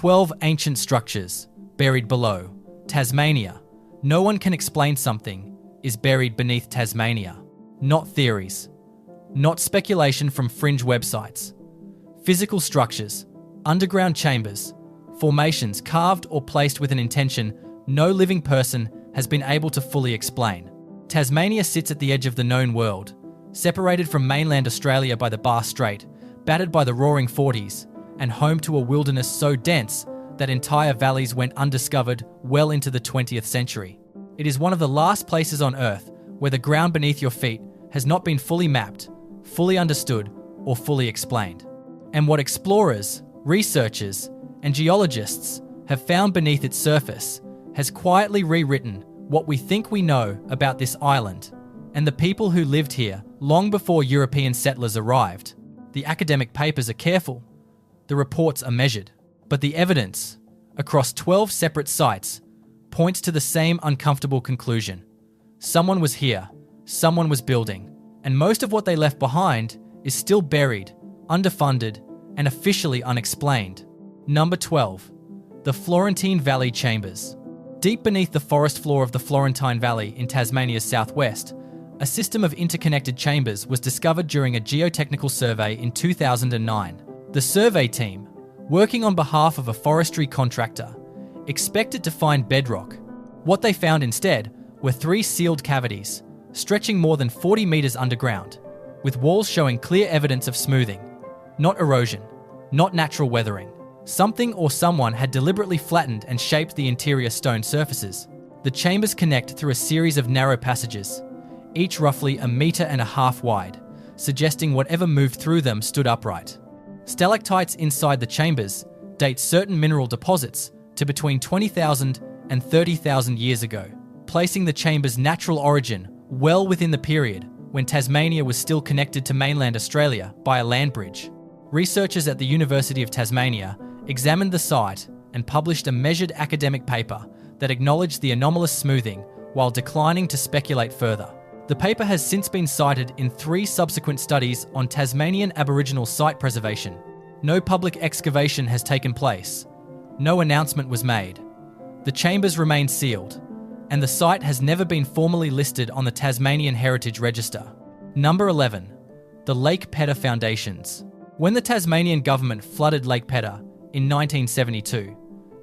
12 ancient structures buried below. Tasmania. No one can explain something is buried beneath Tasmania. Not theories. Not speculation from fringe websites. Physical structures, underground chambers, formations carved or placed with an intention no living person has been able to fully explain. Tasmania sits at the edge of the known world, separated from mainland Australia by the Bass Strait, battered by the roaring 40s, and home to a wilderness so dense that entire valleys went undiscovered well into the 20th century. It is one of the last places on Earth where the ground beneath your feet has not been fully mapped, fully understood, or fully explained. And what explorers, researchers, and geologists have found beneath its surface has quietly rewritten what we think we know about this island and the people who lived here long before European settlers arrived. The academic papers are careful, the reports are measured, but the evidence, across 12 separate sites, points to the same uncomfortable conclusion. Someone was here, someone was building, and most of what they left behind is still buried, underfunded, and officially unexplained. Number 12. The Florentine Valley Chambers. Deep beneath the forest floor of the Florentine Valley in Tasmania's southwest, a system of interconnected chambers was discovered during a geotechnical survey in 2009. The survey team, working on behalf of a forestry contractor, expected to find bedrock. What they found instead were 3 sealed cavities, stretching more than 40 meters underground, with walls showing clear evidence of smoothing. Not erosion, not natural weathering. Something or someone had deliberately flattened and shaped the interior stone surfaces. The chambers connect through a series of narrow passages, each roughly 1.5 meters wide, suggesting whatever moved through them stood upright. Stalactites inside the chambers date certain mineral deposits to between 20,000 and 30,000 years ago, placing the chamber's natural origin well within the period when Tasmania was still connected to mainland Australia by a land bridge. Researchers at the University of Tasmania examined the site and published a measured academic paper that acknowledged the anomalous smoothing while declining to speculate further. The paper has since been cited in 3 subsequent studies on Tasmanian Aboriginal site preservation. No public excavation has taken place. No announcement was made. The chambers remain sealed, and the site has never been formally listed on the Tasmanian Heritage Register. Number 11. The Lake Pedder Foundations. When the Tasmanian government flooded Lake Pedder in 1972,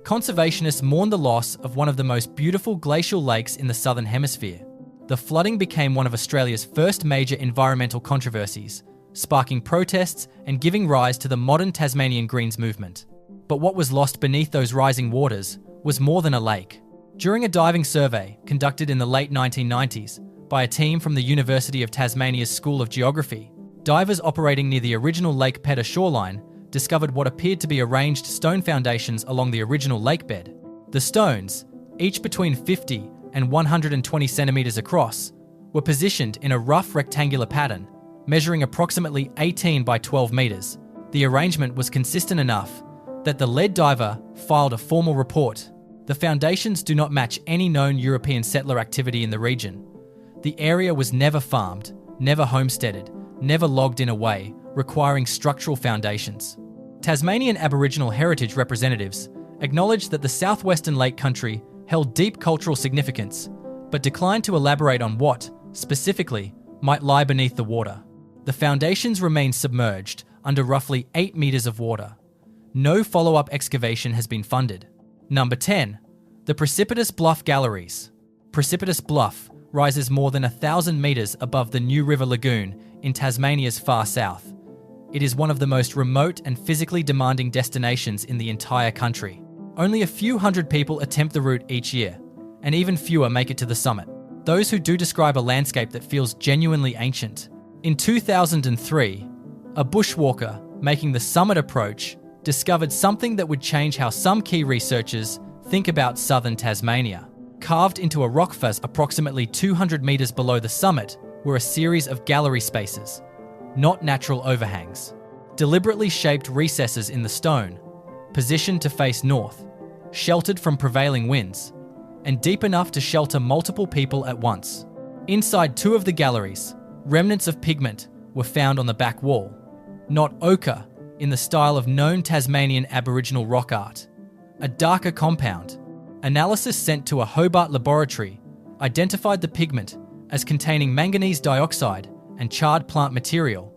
conservationists mourned the loss of one of the most beautiful glacial lakes in the Southern Hemisphere. The flooding became one of Australia's first major environmental controversies, sparking protests and giving rise to the modern Tasmanian Greens movement. But what was lost beneath those rising waters was more than a lake. During a diving survey conducted in the late 1990s by a team from the University of Tasmania's School of Geography, divers operating near the original Lake Pedder shoreline discovered what appeared to be arranged stone foundations along the original lake bed. The stones, each between 50 and 120 centimeters across, were positioned in a rough rectangular pattern, measuring approximately 18 by 12 meters. The arrangement was consistent enough that the lead diver filed a formal report. The foundations do not match any known European settler activity in the region. The area was never farmed, never homesteaded, never logged in a way requiring structural foundations. Tasmanian Aboriginal heritage representatives acknowledged that the southwestern Lake Country held deep cultural significance, but declined to elaborate on what, specifically, might lie beneath the water. The foundations remain submerged under roughly 8 meters of water. No follow-up excavation has been funded. Number 10. The Precipitous Bluff Galleries. Precipitous Bluff rises more than 1,000 meters above the New River Lagoon in Tasmania's far south. It is one of the most remote and physically demanding destinations in the entire country. Only a few hundred people attempt the route each year, and even fewer make it to the summit. Those who do describe a landscape that feels genuinely ancient. In 2003, a bushwalker making the summit approach discovered something that would change how some key researchers think about southern Tasmania. Carved into a rock face approximately 200 meters below the summit were a series of gallery spaces, not natural overhangs. Deliberately shaped recesses in the stone, positioned to face north, sheltered from prevailing winds, and deep enough to shelter multiple people at once. Inside 2 of the galleries, remnants of pigment were found on the back wall, not ochre in the style of known Tasmanian Aboriginal rock art, a darker compound. Analysis sent to a Hobart laboratory identified the pigment as containing manganese dioxide and charred plant material,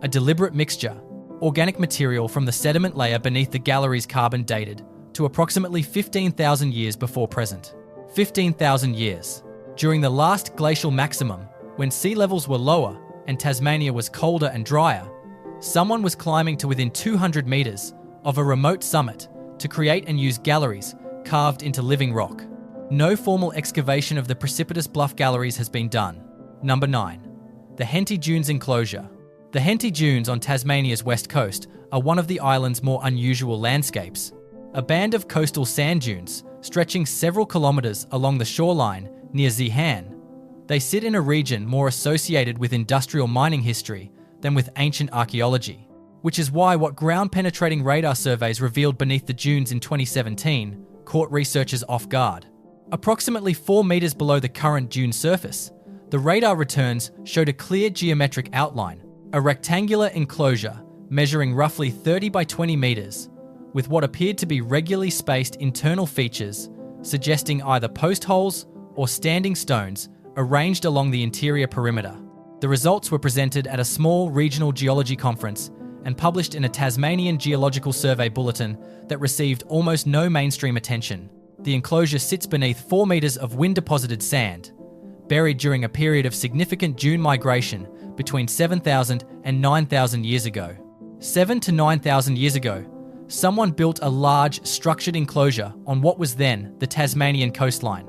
a deliberate mixture. Organic material from the sediment layer beneath the gallery's carbon dated to approximately 15,000 years before present. 15,000 years. During the last glacial maximum, when sea levels were lower and Tasmania was colder and drier, someone was climbing to within 200 metres of a remote summit to create and use galleries carved into living rock. No formal excavation of the Precipitous Bluff galleries has been done. Number 9. The Henty Dunes enclosure. The Henty Dunes on Tasmania's west coast are one of the island's more unusual landscapes. A band of coastal sand dunes stretching several kilometres along the shoreline near Zeehan. They sit in a region more associated with industrial mining history than with ancient archaeology, which is why what ground-penetrating radar surveys revealed beneath the dunes in 2017 caught researchers off guard. Approximately 4 metres below the current dune surface, the radar returns showed a clear geometric outline, a rectangular enclosure measuring roughly 30 by 20 metres, with what appeared to be regularly spaced internal features suggesting either post holes or standing stones arranged along the interior perimeter. The results were presented at a small regional geology conference and published in a Tasmanian Geological Survey bulletin that received almost no mainstream attention. The enclosure sits beneath 4 metres of wind-deposited sand, buried during a period of significant dune migration between 7,000 and 9,000 years ago. 7 to 9,000 years ago, someone built a large, structured enclosure on what was then the Tasmanian coastline.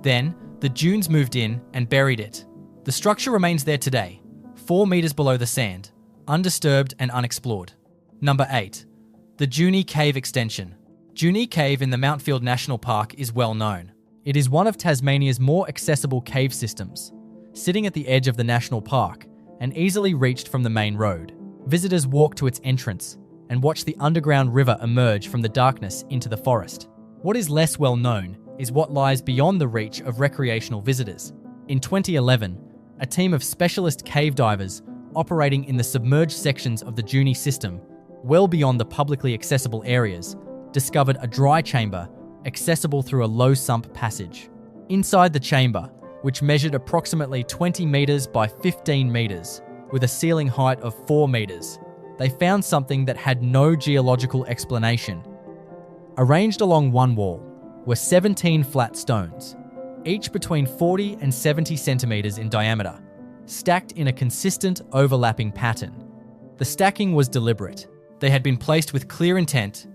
Then, the dunes moved in and buried it. The structure remains there today, 4 metres below the sand, undisturbed and unexplored. Number 8. The Junee Cave extension. Junee Cave in the Mountfield National Park is well known. It is one of Tasmania's more accessible cave systems, sitting at the edge of the national park and easily reached from the main road. Visitors walk to its entrance and watch the underground river emerge from the darkness into the forest. What is less well known is what lies beyond the reach of recreational visitors. In 2011, a team of specialist cave divers operating in the submerged sections of the Junee system, well beyond the publicly accessible areas, discovered a dry chamber accessible through a low sump passage. Inside the chamber, which measured approximately 20 metres by 15 metres, with a ceiling height of 4 metres, they found something that had no geological explanation. Arranged along one wall were 17 flat stones, each between 40 and 70 centimetres in diameter, stacked in a consistent overlapping pattern. The stacking was deliberate. They had been placed with clear intent,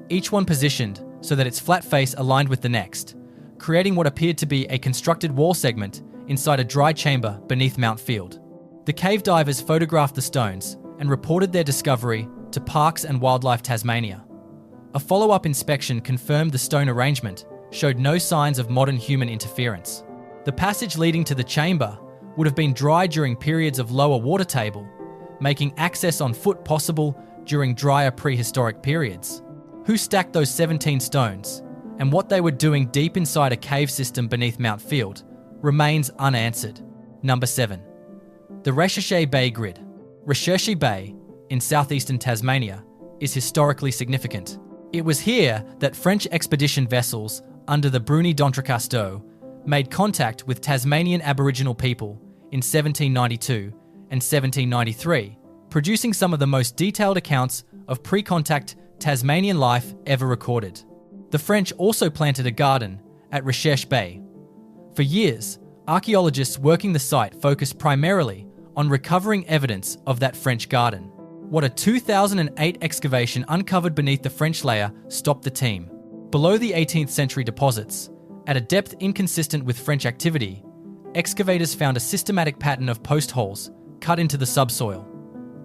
each one positioned so that its flat face aligned with the next, creating what appeared to be a constructed wall segment inside a dry chamber beneath Mountfield. The cave divers photographed the stones and reported their discovery to Parks and Wildlife Tasmania. A follow-up inspection confirmed the stone arrangement showed no signs of modern human interference. The passage leading to the chamber would have been dry during periods of lower water table, making access on foot possible during drier prehistoric periods. Who stacked those 17 stones, and what they were doing deep inside a cave system beneath Mountfield, remains unanswered. Number 7. The Recherche Bay grid. Recherche Bay, in southeastern Tasmania, is historically significant. It was here that French expedition vessels under the Bruni d'Entrecasteaux made contact with Tasmanian Aboriginal people in 1792 and 1793, producing some of the most detailed accounts of pre-contact Tasmanian life ever recorded. The French also planted a garden at Recherche Bay. For years, archaeologists working the site focused primarily on recovering evidence of that French garden. What a 2008 excavation uncovered beneath the French layer stopped the team. Below the 18th century deposits, at a depth inconsistent with French activity, excavators found a systematic pattern of post holes cut into the subsoil.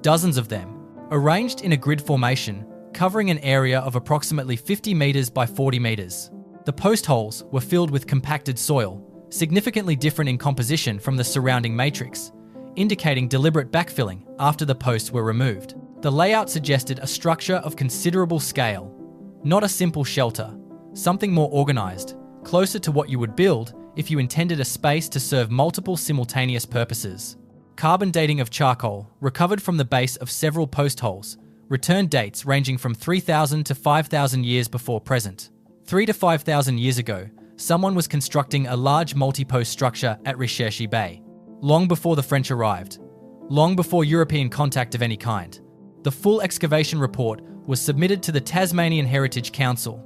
Dozens of them, arranged in a grid formation, covering an area of approximately 50 metres by 40 metres. The post holes were filled with compacted soil, significantly different in composition from the surrounding matrix, indicating deliberate backfilling after the posts were removed. The layout suggested a structure of considerable scale, not a simple shelter, something more organised, closer to what you would build if you intended a space to serve multiple simultaneous purposes. Carbon dating of charcoal recovered from the base of several post holes return dates ranging from 3,000 to 5,000 years before present. 3 to 5,000 years ago, someone was constructing a large multi-post structure at Recherche Bay, long before the French arrived, long before European contact of any kind. The full excavation report was submitted to the Tasmanian Heritage Council.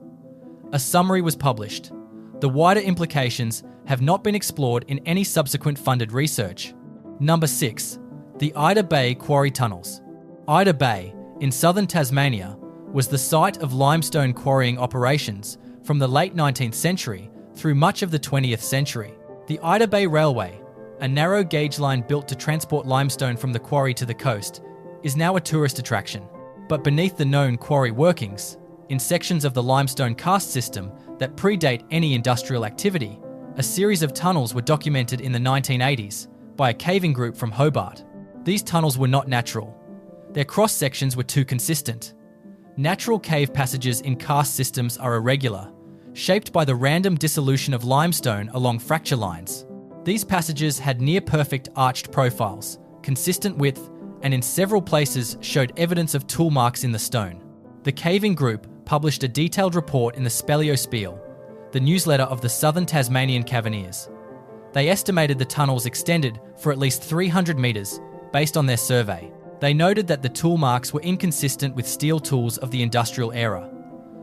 A summary was published. The wider implications have not been explored in any subsequent funded research. Number 6. The Ida Bay Quarry Tunnels. Ida Bay, in southern Tasmania, was the site of limestone quarrying operations from the late 19th century through much of the 20th century. The Ida Bay Railway, a narrow gauge line built to transport limestone from the quarry to the coast, is now a tourist attraction. But beneath the known quarry workings, in sections of the limestone karst system that predate any industrial activity, a series of tunnels were documented in the 1980s by a caving group from Hobart. These tunnels were not natural. Their cross-sections were too consistent. Natural cave passages in karst systems are irregular, shaped by the random dissolution of limestone along fracture lines. These passages had near-perfect arched profiles, consistent width, and in several places showed evidence of tool marks in the stone. The caving group published a detailed report in the Speleospiel, the newsletter of the Southern Tasmanian Caverniers. They estimated the tunnels extended for at least 300 metres based on their survey. They noted that the tool marks were inconsistent with steel tools of the industrial era.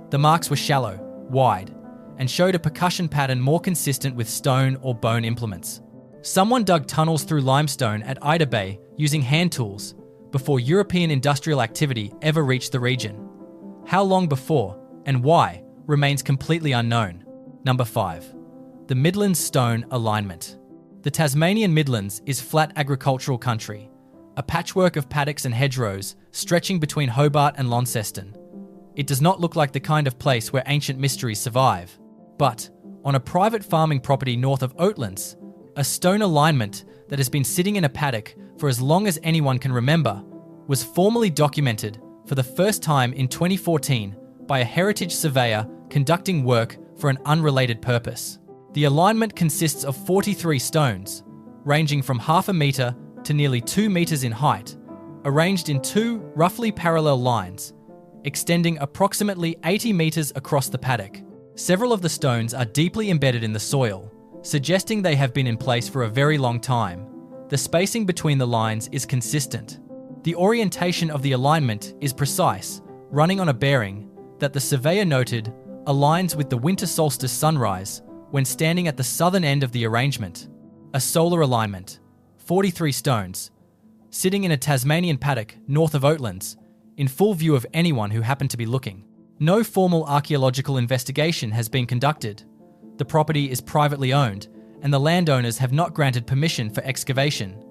The marks were shallow, wide, and showed a percussion pattern more consistent with stone or bone implements. Someone dug tunnels through limestone at Ida Bay using hand tools before European industrial activity ever reached the region. How long before and why remains completely unknown. Number 5. The Midlands Stone Alignment. The Tasmanian Midlands is flat agricultural country, a patchwork of paddocks and hedgerows stretching between Hobart and Launceston. It does not look like the kind of place where ancient mysteries survive. But, on a private farming property north of Oatlands, a stone alignment that has been sitting in a paddock for as long as anyone can remember was formally documented for the first time in 2014 by a heritage surveyor conducting work for an unrelated purpose. The alignment consists of 43 stones, ranging from half a metre to nearly 2 metres in height, arranged in two roughly parallel lines, extending approximately 80 metres across the paddock. Several of the stones are deeply embedded in the soil, suggesting they have been in place for a very long time. The spacing between the lines is consistent. The orientation of the alignment is precise, running on a bearing that the surveyor noted aligns with the winter solstice sunrise when standing at the southern end of the arrangement. A solar alignment, 43 stones, sitting in a Tasmanian paddock north of Oatlands, in full view of anyone who happened to be looking. No formal archaeological investigation has been conducted. The property is privately owned, and the landowners have not granted permission for excavation.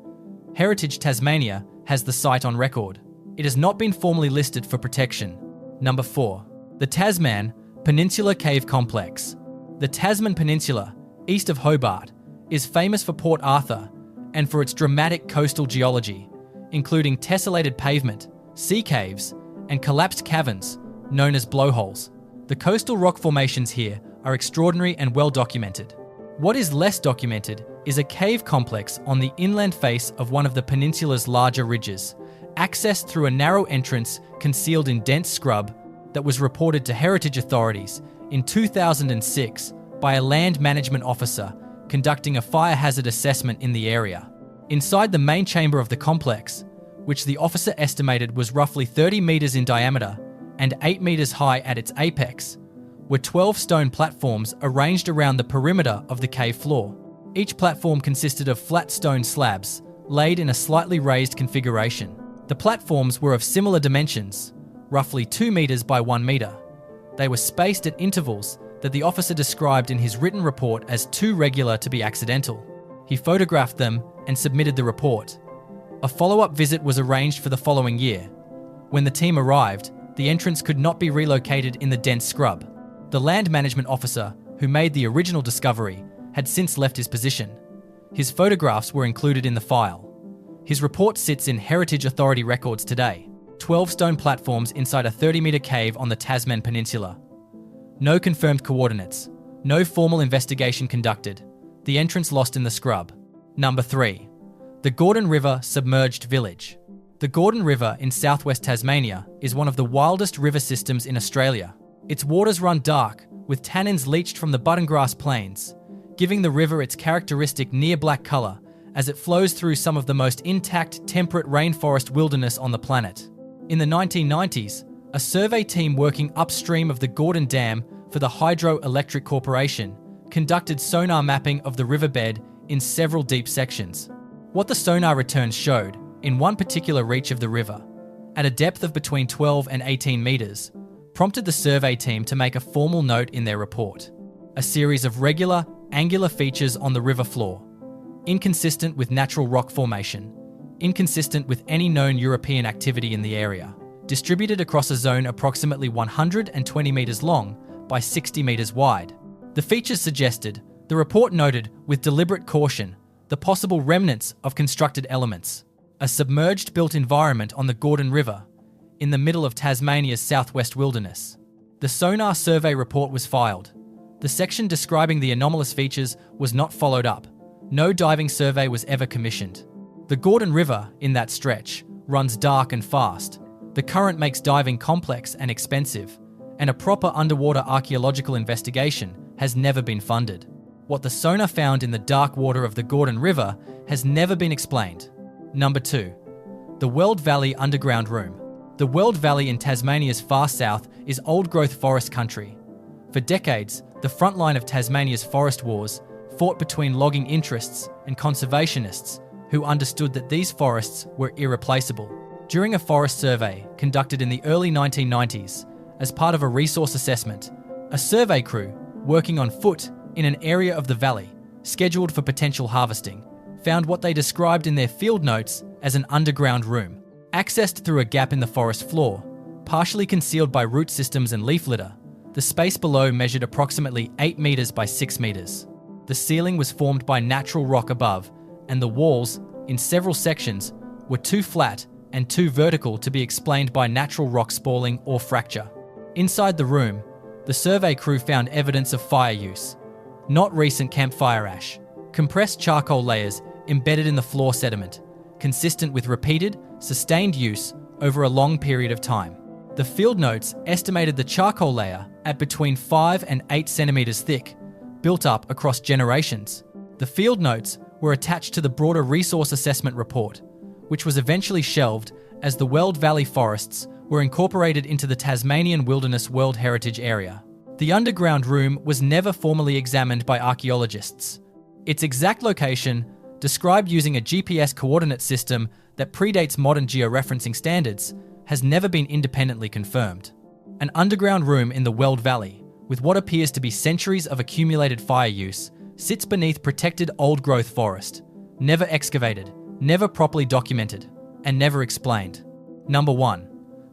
Heritage Tasmania has the site on record. It has not been formally listed for protection. Number 4. The Tasman Peninsula Cave Complex. The Tasman Peninsula, east of Hobart, is famous for Port Arthur and for its dramatic coastal geology, including tessellated pavement, sea caves, and collapsed caverns known as blowholes. The coastal rock formations here are extraordinary and well documented. What is less documented is a cave complex on the inland face of one of the peninsula's larger ridges, accessed through a narrow entrance concealed in dense scrub that was reported to heritage authorities in 2006 by a land management officer conducting a fire hazard assessment in the area. Inside the main chamber of the complex, which the officer estimated was roughly 30 metres in diameter and 8 metres high at its apex, were 12 stone platforms arranged around the perimeter of the cave floor. Each platform consisted of flat stone slabs, laid in a slightly raised configuration. The platforms were of similar dimensions, roughly 2 metres by 1 metre. They were spaced at intervals that the officer described in his written report as too regular to be accidental. He photographed them and submitted the report. A follow-up visit was arranged for the following year. When the team arrived, the entrance could not be relocated in the dense scrub. The land management officer, who made the original discovery, had since left his position. His photographs were included in the file. His report sits in Heritage Authority records today. 12 stone platforms inside a 30-metre cave on the Tasman Peninsula. No confirmed coordinates. No formal investigation conducted. The entrance lost in the scrub. Number 3. The Gordon River Submerged Village. The Gordon River in southwest Tasmania is one of the wildest river systems in Australia. Its waters run dark, with tannins leached from the buttongrass plains, giving the river its characteristic near-black colour as it flows through some of the most intact temperate rainforest wilderness on the planet. In the 1990s, a survey team working upstream of the Gordon Dam for the Hydroelectric Corporation conducted sonar mapping of the riverbed in several deep sections. What the sonar returns showed, in one particular reach of the river, at a depth of between 12 and 18 metres, prompted the survey team to make a formal note in their report. A series of regular, angular features on the river floor, inconsistent with natural rock formation, inconsistent with any known European activity in the area, distributed across a zone approximately 120 metres long by 60 metres wide. The features suggested, the report noted with deliberate caution, the possible remnants of constructed elements. A submerged built environment on the Gordon River, in the middle of Tasmania's southwest wilderness. The sonar survey report was filed. The section describing the anomalous features was not followed up. No diving survey was ever commissioned. The Gordon River, in that stretch, runs dark and fast. The current makes diving complex and expensive, and a proper underwater archaeological investigation has never been funded. What the sonar found in the dark water of the Gordon River has never been explained. Number 2. The Weld Valley Underground Room. The Weld Valley in Tasmania's far south is old-growth forest country. For decades, the front line of Tasmania's forest wars fought between logging interests and conservationists who understood that these forests were irreplaceable. During a forest survey conducted in the early 1990s, as part of a resource assessment, a survey crew working on foot in an area of the valley, scheduled for potential harvesting, found what they described in their field notes as an underground room, accessed through a gap in the forest floor, partially concealed by root systems and leaf litter. The space below measured approximately 8 metres by 6 metres. The ceiling was formed by natural rock above, and the walls, in several sections, were too flat and too vertical to be explained by natural rock spalling or fracture. Inside the room, the survey crew found evidence of fire use, not recent campfire ash, compressed charcoal layers embedded in the floor sediment, consistent with repeated, sustained use over a long period of time. The field notes estimated the charcoal layer at between 5 and 8 centimetres thick, built up across generations. The field notes were attached to the broader resource assessment report, which was eventually shelved as the Weld Valley forests were incorporated into the Tasmanian Wilderness World Heritage Area. The underground room was never formally examined by archaeologists. Its exact location, described using a GPS coordinate system that predates modern georeferencing standards, has never been independently confirmed. An underground room in the Weld Valley, with what appears to be centuries of accumulated fire use, sits beneath protected old-growth forest, never excavated, never properly documented, and never explained. Number 1.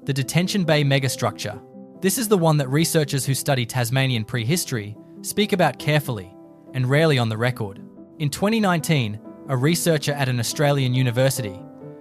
The Detention Bay megastructure. This is the one that researchers who study Tasmanian prehistory speak about carefully and rarely on the record. In 2019, a researcher at an Australian university,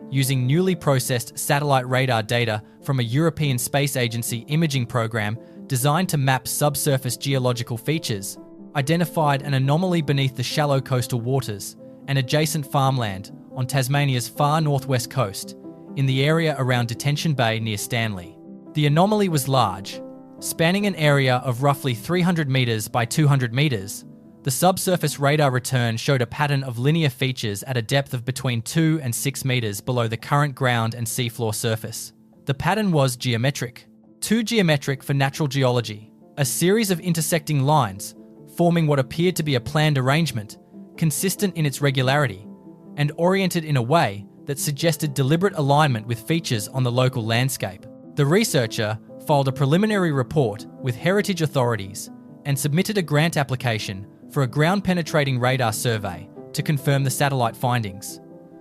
using newly processed satellite radar data from a European Space Agency imaging program designed to map subsurface geological features, identified an anomaly beneath the shallow coastal waters and adjacent farmland on Tasmania's far northwest coast, in the area around Detention Bay near Stanley. The anomaly was large, spanning an area of roughly 300 metres by 200 metres. The subsurface radar return showed a pattern of linear features at a depth of between 2 and 6 metres below the current ground and seafloor surface. The pattern was geometric, too geometric for natural geology, a series of intersecting lines forming what appeared to be a planned arrangement, consistent in its regularity, and oriented in a way that suggested deliberate alignment with features on the local landscape. The researcher filed a preliminary report with heritage authorities and submitted a grant application for a ground-penetrating radar survey to confirm the satellite findings.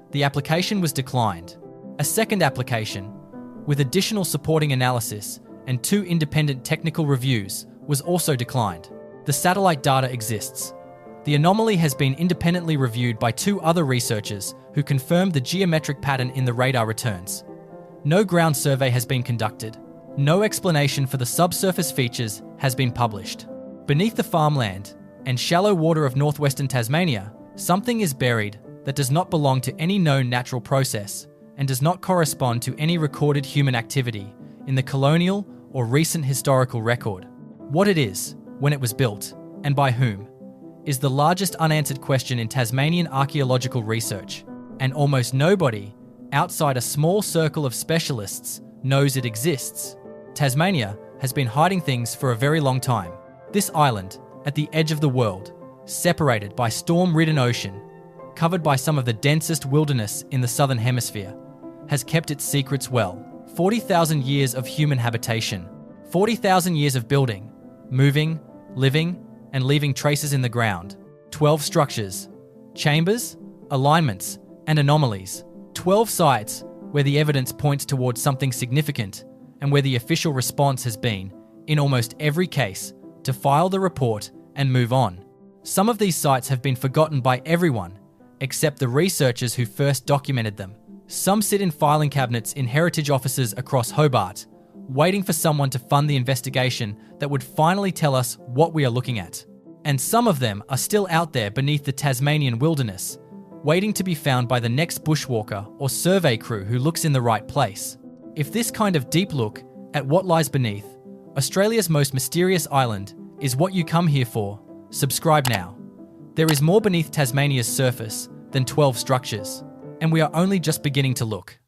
The application was declined. A second application, with additional supporting analysis and 2 independent technical reviews, was also declined. The satellite data exists. The anomaly has been independently reviewed by 2 other researchers who confirmed the geometric pattern in the radar returns. No ground survey has been conducted. No explanation for the subsurface features has been published. Beneath the farmland and shallow water of northwestern Tasmania, something is buried that does not belong to any known natural process and does not correspond to any recorded human activity in the colonial or recent historical record. What it is, when it was built, and by whom, is the largest unanswered question in Tasmanian archaeological research, and almost nobody, outside a small circle of specialists, knows it exists. Tasmania has been hiding things for a very long time. This island, at the edge of the world, separated by storm-ridden ocean, covered by some of the densest wilderness in the southern hemisphere, has kept its secrets well. 40,000 years of human habitation, 40,000 years of building, moving, living, and leaving traces in the ground. 12 structures, chambers, alignments, and anomalies. 12 sites where the evidence points towards something significant and where the official response has been, in almost every case, to file the report and move on. Some of these sites have been forgotten by everyone, except the researchers who first documented them. Some sit in filing cabinets in heritage offices across Hobart, waiting for someone to fund the investigation that would finally tell us what we are looking at. And some of them are still out there beneath the Tasmanian wilderness, waiting to be found by the next bushwalker or survey crew who looks in the right place. If this kind of deep look at what lies beneath Australia's most mysterious island is what you come here for, subscribe now. There is more beneath Tasmania's surface than 12 structures, and we are only just beginning to look.